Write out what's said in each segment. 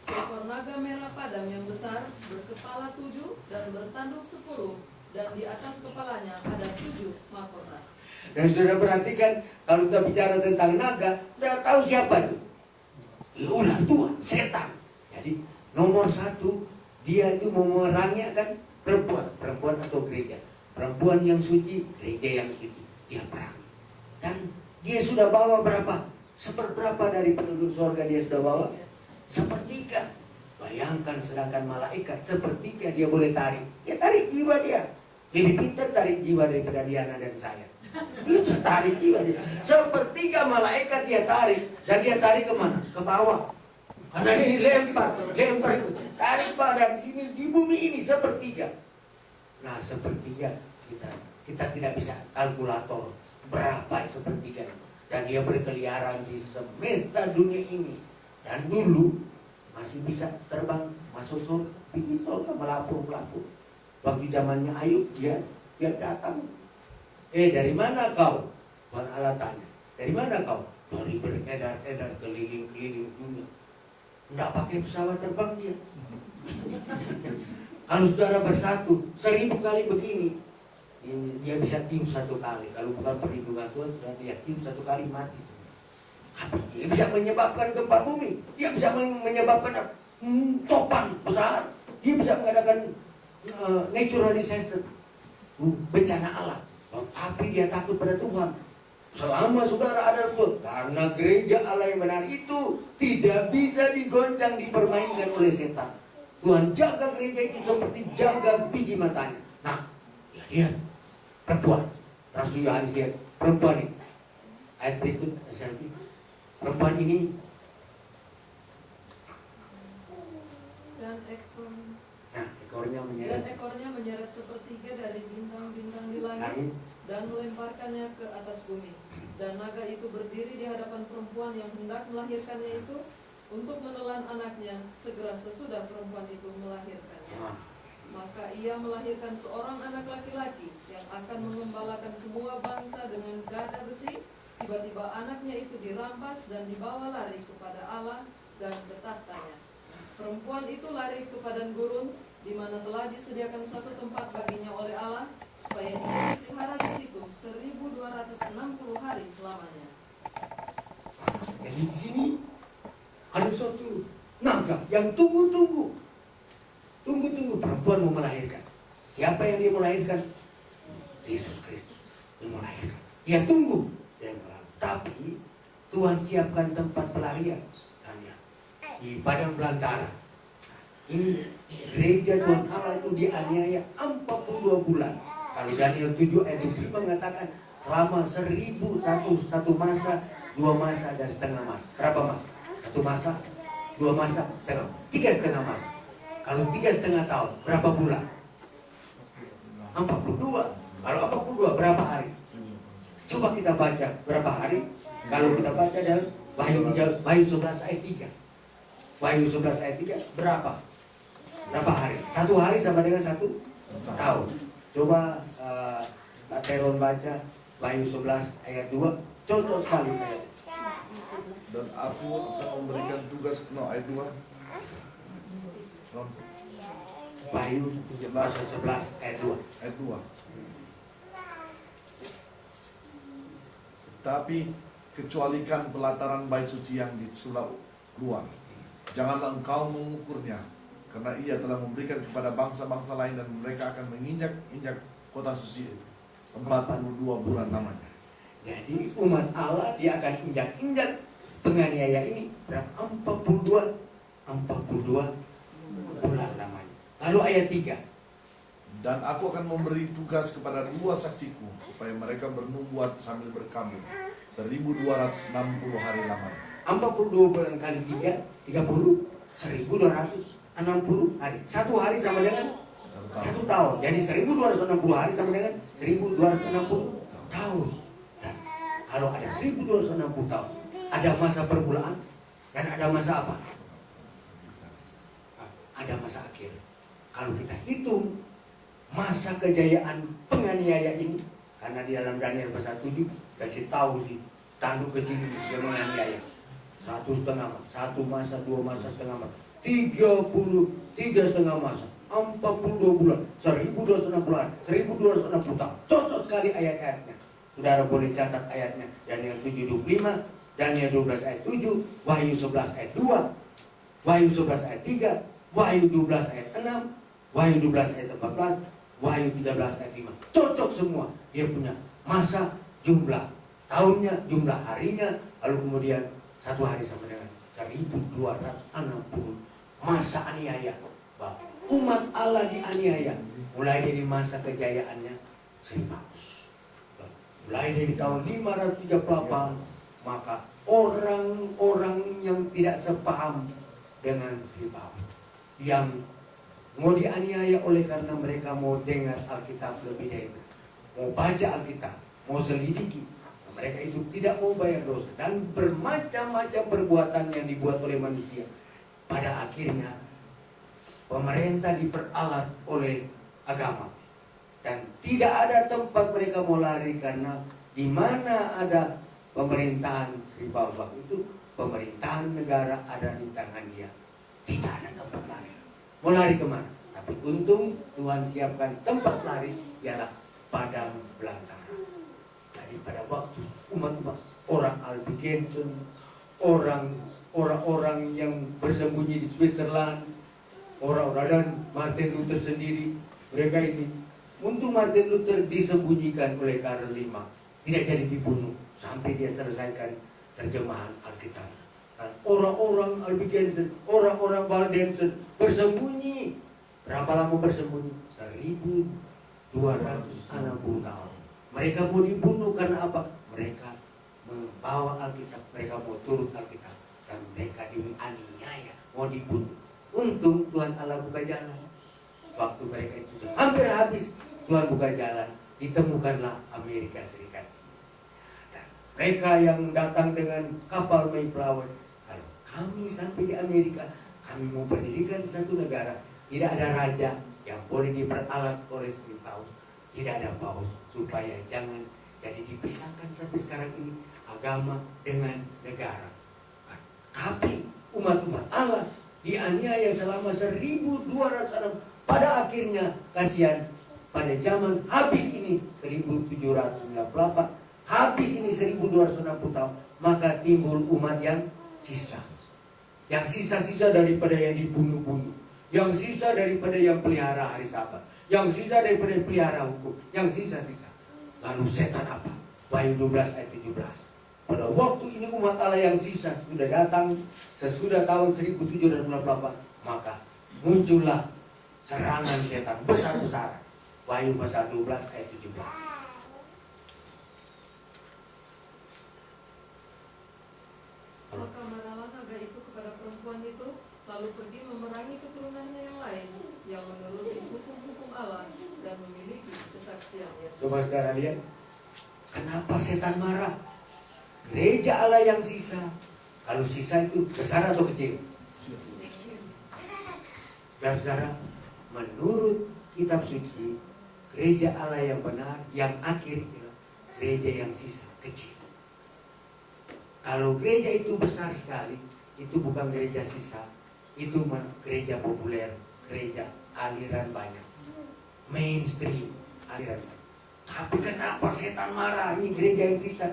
seekor naga merah padam yang besar, berkepala 7 dan bertanduk 10, dan di atas kepalanya ada 7 mahkota. Dan sudah perhatikan, kalau kita bicara tentang naga, sudah tahu siapa itu? Ular tua, setan. Jadi nomor 1, dia itu memerangi akan perempuan atau gereja. Perempuan yang suci, gereja yang suci, dia perang. Dan dia sudah bawa berapa? Seperberapa dari penduduk surga dia sudah bawa? Sepertiga. Bayangkan, sedangkan malaikat sepertiga dia boleh tarik. Ya tarik jiwa dia. Lebih pintar tarik jiwa daripada Diana dan saya. Dia bisa tarik jiwa dia. Sepertiga malaikat dia tarik. Dan dia tarik kemana? Ke bawah. Karena ini lempar. Tarik badan sini di bumi ini sepertiga. Nah sepertiga kita tidak bisa kalkulator berapa sepertiga. Dan dia berkeliaran di semesta dunia ini. Dan dulu masih bisa terbang masuk surga, pergi surga, melapur. Waktu zamannya Ayub dia datang. Dari mana kau? Tuhan Allah tanya. Dari mana kau? Dari beredar keliling dunia. Tidak pakai pesawat terbang dia. Kalau saudara bersatu 1000 kali begini, dia bisa tiup 1 kali. Kalau bukan perlindungan Tuhan, sudah dia tiup 1 kali mati. Dia bisa menyebabkan gempa bumi. Dia bisa menyebabkan topan besar. Dia bisa mengadakan natural disaster, bencana alam. Tapi dia takut pada Tuhan. Selama saudara ada Tuhan, karena gereja Allah yang benar itu tidak bisa digoncang, dipermainkan oleh setan. Tuhan jaga gereja itu seperti jaga biji matanya. Nah, ya lihat perempuan. Rasul Yohanes lihat perempuan ini. Ayat berikut selfie. Perempuan ini dan ekornya menyeret sepertiga dari bintang-bintang di langit dan melemparkannya ke atas bumi. Dan naga itu berdiri di hadapan perempuan yang hendak melahirkannya itu untuk menelan anaknya segera sesudah perempuan itu melahirkannya. Maka ia melahirkan seorang anak laki-laki yang akan mengembalakan semua bangsa dengan gada besi. Tiba-tiba anaknya itu dirampas dan dibawa lari kepada Allah dan ke tahtanya. Perempuan itu lari ke padang gurun, di mana telah disediakan suatu tempat baginya oleh Allah, supaya ia dipelihara di situ 1260 hari selamanya. Dan di sini ada suatu naga yang tunggu perempuan mau melahirkan. Siapa yang dia melahirkan? Yesus Kristus yang melahirkan. Dia tunggu. Tapi Tuhan siapkan tempat pelarian di padang belantara. Ini gereja Tuhan Allah itu dianiaya 42 bulan. Kalau Daniel 7 ayat 5 mengatakan selama 1000 satu masa, 2 masa dan setengah masa. Berapa masa? 1 masa, 2 masa, setengah, 3,5 masa. Kalau 3,5 tahun, berapa bulan? 42. Kalau 42 berapa hari? Coba kita baca berapa hari. Kalau kita baca dalam Wahyu 11 ayat 3. Wahyu 11 ayat 3 berapa? Berapa hari? 1 hari sama dengan 1 tahun. Coba Pak Teron baca Wahyu 11 ayat 2. Cocok sekali. Dan aku akan memberikan tugas ayat 2. Wahyu 11 ayat 2. Ayat 2. Tapi kecualikan pelataran bait suci yang di sebelah luar. Janganlah engkau mengukurnya, karena ia telah memberikan kepada bangsa-bangsa lain dan mereka akan menginjak-injak kota suci 42 bulan lamanya. Jadi umat Allah dia akan injak-injak penganiaya ini berapa? 42 bulan lamanya. Lalu ayat 3. Dan aku akan memberi tugas kepada 2 saksiku supaya mereka bernubuat sambil berkabung 1260 hari lamanya. 42 bulan kali 3, 30, 1260 hari. 1 hari sama dengan 1 tahun. Jadi 1260 hari sama dengan 1260 tahun. Dan kalau ada 1260 tahun, ada masa permulaan dan ada masa apa? Ada masa akhir. Kalau kita hitung masa kejayaan penganiaya ini, karena di dalam Daniel pasal 7 kasih tahu sih tanduk kecil dia menganiaya 1,5 masa, 1 masa, 2 masa, setengah masa, 33,5 masa, 42 bulan, 1260 hari, 1260 tahun. Cocok sekali ayat-ayatnya. Saudara boleh catat ayatnya. Daniel 7:25, Daniel 12 ayat 7, Wahyu 11 ayat 2, Wahyu 11 ayat 3, Wahyu 12 ayat 6, Wahyu 12 ayat 14, Wahyu 13 ayat 5. Cocok semua. Dia punya masa, jumlah tahunnya, jumlah harinya, lalu kemudian 1 hari sama dengan 1260 masa aniaya. Umat Allah dianiaya mulai dari masa kejayaannya Sri Paus. Mulai dari tahun 538, maka orang-orang yang tidak sepaham dengan Sri Paus, yang mau dianiaya oleh karena mereka mau dengar Alkitab lebih dari mau baca Alkitab, mau selidiki, mereka itu tidak mau bayar dosa dan bermacam-macam perbuatan yang dibuat oleh manusia. Pada akhirnya pemerintah diperalat oleh agama dan tidak ada tempat mereka mau lari, karena di mana ada pemerintahan Sri Paus waktu itu, pemerintahan negara ada di tangan dia. Tidak ada tempat lari. Mau lari kemana? Tapi untung Tuhan siapkan tempat lari, ialah padang belantara. Jadi pada waktu umat-umat, orang Albigensen, orang-orang yang bersembunyi di Switzerland, orang-orang dan Martin Luther sendiri, mereka ini, untuk Martin Luther disembunyikan oleh Karl V, tidak jadi dibunuh sampai dia selesaikan terjemahan Alkitab. Dan orang-orang Albigensen, orang-orang Waldensen bersembunyi. Berapa lama bersembunyi? 1260 tahun. Mereka mau dibunuh karena apa? Mereka membawa Alkitab, mereka mau turut Alkitab, dan mereka dianiaya, mau dibunuh. Untung Tuhan Allah buka jalan. Waktu mereka itu hampir habis, Tuhan buka jalan, ditemukanlah Amerika Serikat. Dan mereka yang datang dengan kapal Mayflower, kalau kami sampai di Amerika, kami mau berdirikan satu negara, tidak ada raja yang boleh diperalat oleh Sri Paus, tidak ada paus, supaya jangan jadi dipisahkan sampai sekarang ini agama dengan negara. Tapi umat-umat Allah dianiaya selama 1200 tahun. Pada akhirnya kasihan, pada zaman habis ini 1798, habis ini 1260 tahun, maka timbul umat yang sisa. Yang sisa-sisa daripada yang dibunuh-bunuh, yang sisa daripada yang pelihara hari Sabat, yang sisa daripada yang pelihara hukum, yang sisa-sisa. Lalu setan apa? Wahyu 12 ayat 17. Pada waktu ini umat Allah yang sisa sudah datang sesudah tahun 1798, maka muncullah serangan setan besar-besaran. Wahyu pasal 12 ayat 17. Maka marahlah naga itu kepada perempuan itu, lalu pergi memerangi keturunannya yang lain, yang menuruti hukum-hukum Allah dan memiliki kesaksian Yesus. Coba saudara lihat, kenapa setan marah? Gereja Allah yang sisa. Kalau sisa itu besar atau kecil? Saudara, menurut kitab suci, gereja Allah yang benar, yang akhir, gereja yang sisa, kecil. Kalau gereja itu besar sekali, itu bukan gereja sisa, itu gereja populer, gereja aliran banyak, mainstream, aliran banyak. Tapi kenapa setan marah? Ini gereja yang sisa.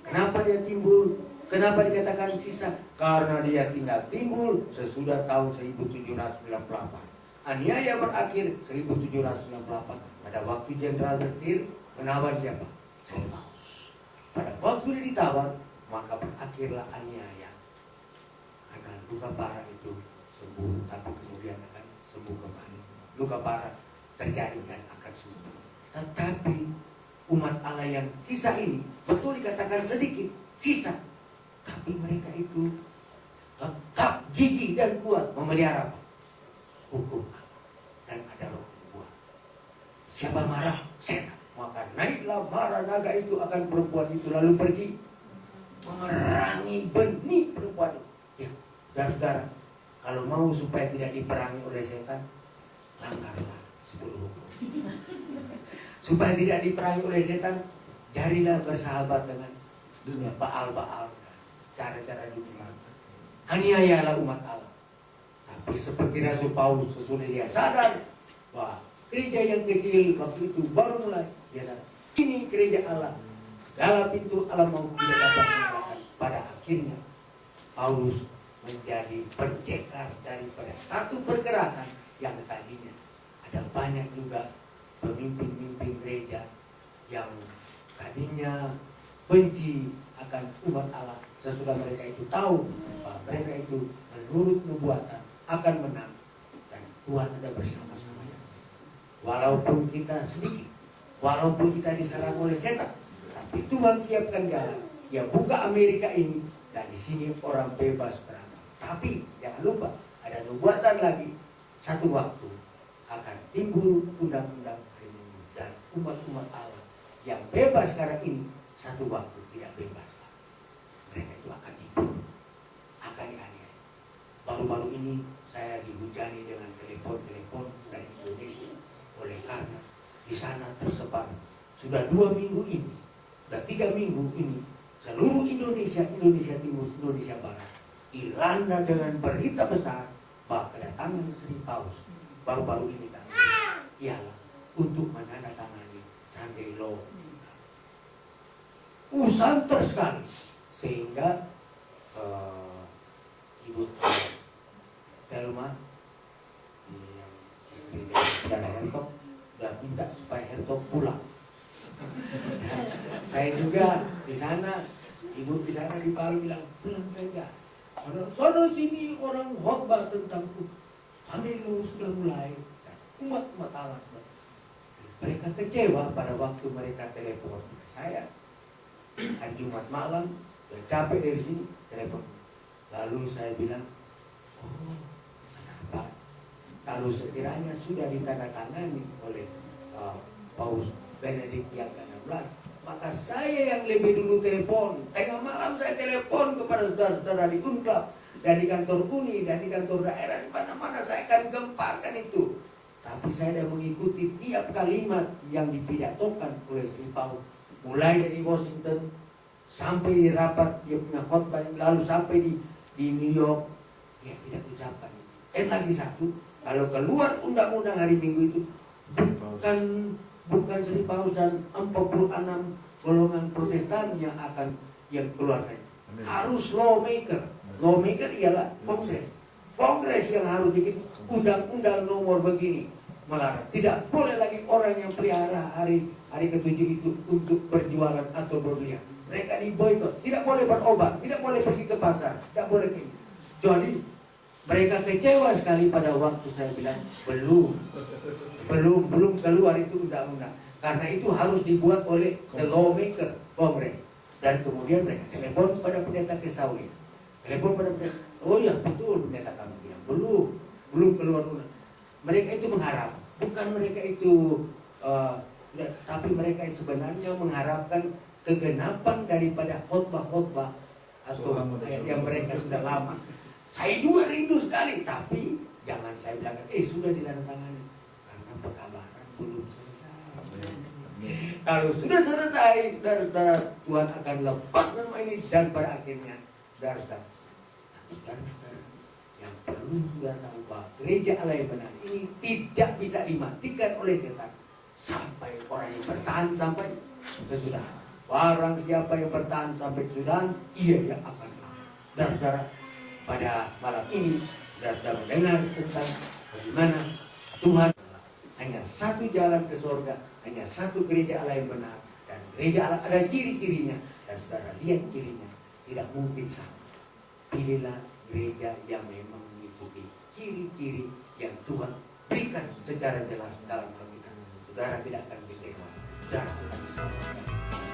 Kenapa dia timbul? Kenapa dikatakan sisa? Karena dia tinggal timbul sesudah tahun 1798. Aniaya berakhir 1798. Pada waktu Jenderal Bertir menawar siapa? Sri Paus. Pada waktu dia ditawar, maka berakhirlah aniaya. Karena luka parah itu sembuh, tapi kemudian akan sembuh kembali. Luka parah terjadi dan akan sembuh. Tetapi umat Allah yang sisa ini, betul dikatakan sedikit, sisa. Tapi mereka itu tetap gigih dan kuat memelihara apa? Hukum Allah. Dan ada roh buah. Siapa marah? Setan. Maka naiklah marah naga itu akan perempuan itu, lalu pergi memerangi benih perempuan itu. Ya, saudara-saudara, kalau mau supaya tidak diperangi oleh setan, langgarlah 10 hukum. Supaya tidak diperangi oleh setan, jadilah bersahabat dengan dunia Baal-Baal. cara-cara dunia. Aniayalah umat Allah. Tapi seperti Rasul Paulus, sesudah dia sadar bahwa gereja yang kecil waktu itu baru mulai, dia sadar ini gereja Allah. Dalam pintu Allah mau tidak dapat mengalahkan. Pada akhirnya Paulus menjadi pendekar daripada satu pergerakan yang tadinya ada banyak juga pemimpin-pemimpin gereja yang tadinya benci akan umat Allah. Sesudah mereka itu tahu bahwa mereka itu menurut nubuatan akan menang dan Tuhan ada bersama-samanya. Walaupun kita sedikit, walaupun kita diserang oleh setan, tapi Tuhan siapkan jalan. Ya buka Amerika ini dan di sini orang bebas beragama. Tapi jangan lupa ada nubuatan lagi, satu waktu akan timbul undang-undang perlindungan dan umat-umat Allah yang bebas sekarang ini satu waktu tidak bebas. Mereka itu akan ditutup, akan dianiaya. Baru-baru ini saya dihujani dengan telepon dari Indonesia oleh karena di sana tersebar sudah 2 minggu ini, sudah 3 minggu ini seluruh Indonesia Timur, Indonesia Barat dilanda dengan berita besar bahwa kedatangan Sri Paus baru-baru ini kan ialah untuk menandatangani Sunday Law. Santer sekali sehingga Ibu Thelma istri dari Hertog sudah minta supaya Hertog pulang. Saya juga di sana, ibu di sana di Palu bilang pulang saja. Sono sini orang khotbah tentang Sunday Law sudah mulai. Umat-umat Allah. Mereka kecewa pada waktu mereka telepon saya hari Jumat malam. Udah capek dari sini, telepon. Lalu saya bilang, oh kenapa? Kalau sekiranya sudah ditandatangani oleh Paus Benedict yang ke-16, maka saya yang lebih dulu telepon. Tengah malam saya telepon kepada saudara-saudara di UNCLUB dan di kantor UNI dan di kantor daerah, di mana-mana saya akan gemparkan itu. Tapi saya sudah mengikuti tiap kalimat yang dipidatokan oleh Sri Paus, mulai dari Washington sampai di rapat dia punya khotbah, lalu sampai di New York, dia tidak ucapkan. Lagi satu, kalau keluar undang-undang hari Minggu itu bukan Sri Paus dan 46 golongan Protestan yang akan keluarkan. Harus lawmaker. Lawmaker ialah Kongres yang harus bikin undang-undang nomor begini melarang. Tidak boleh lagi orang yang pelihara hari ke-7 itu untuk berjualan atau berlian. Mereka diboikot, tidak boleh berobat, tidak boleh pergi ke pasar, tidak boleh ini. Jadi mereka kecewa sekali pada waktu saya bilang belum keluar itu undang-undang. Karena itu harus dibuat oleh the lawmaker, Kongres. Dan kemudian mereka telepon pada pendeta Kesawi. Telepon pada pendeta, oh ya betul pendeta kami bilang belum keluar undang. Mereka itu mengharap, bukan mereka itu, tapi mereka sebenarnya mengharapkan kegenapan daripada khotbah-khotbah atau yang mereka sudah lama. Saya juga rindu sekali, tapi jangan saya bilang, sudah ditandatangani karena pekabaran belum selesai. Kalau sudah selesai, saudara-saudara, Tuhan akan lepas nama ini dan pada akhirnya, saudara-saudara, yang perlu saudara tahu bahwa gereja Allah yang benar ini tidak bisa dimatikan oleh setan sampai orang yang bertahan sampai kesudahan. Barang siapa yang bertahan sampai kesudahan, ia yang akan menang. Saudara-saudara, pada malam ini saudara mendengar tentang bagaimana Tuhan hanya satu jalan ke surga, hanya satu gereja Allah yang benar, dan gereja Allah ada ciri-cirinya, dan saudara lihat cirinya, tidak mungkin sama. Pilihlah gereja yang memang mengikuti ciri-ciri yang Tuhan berikan secara jelas dalam Alkitab. Saudara tidak akan kecewa, saudara akan diselamatkan.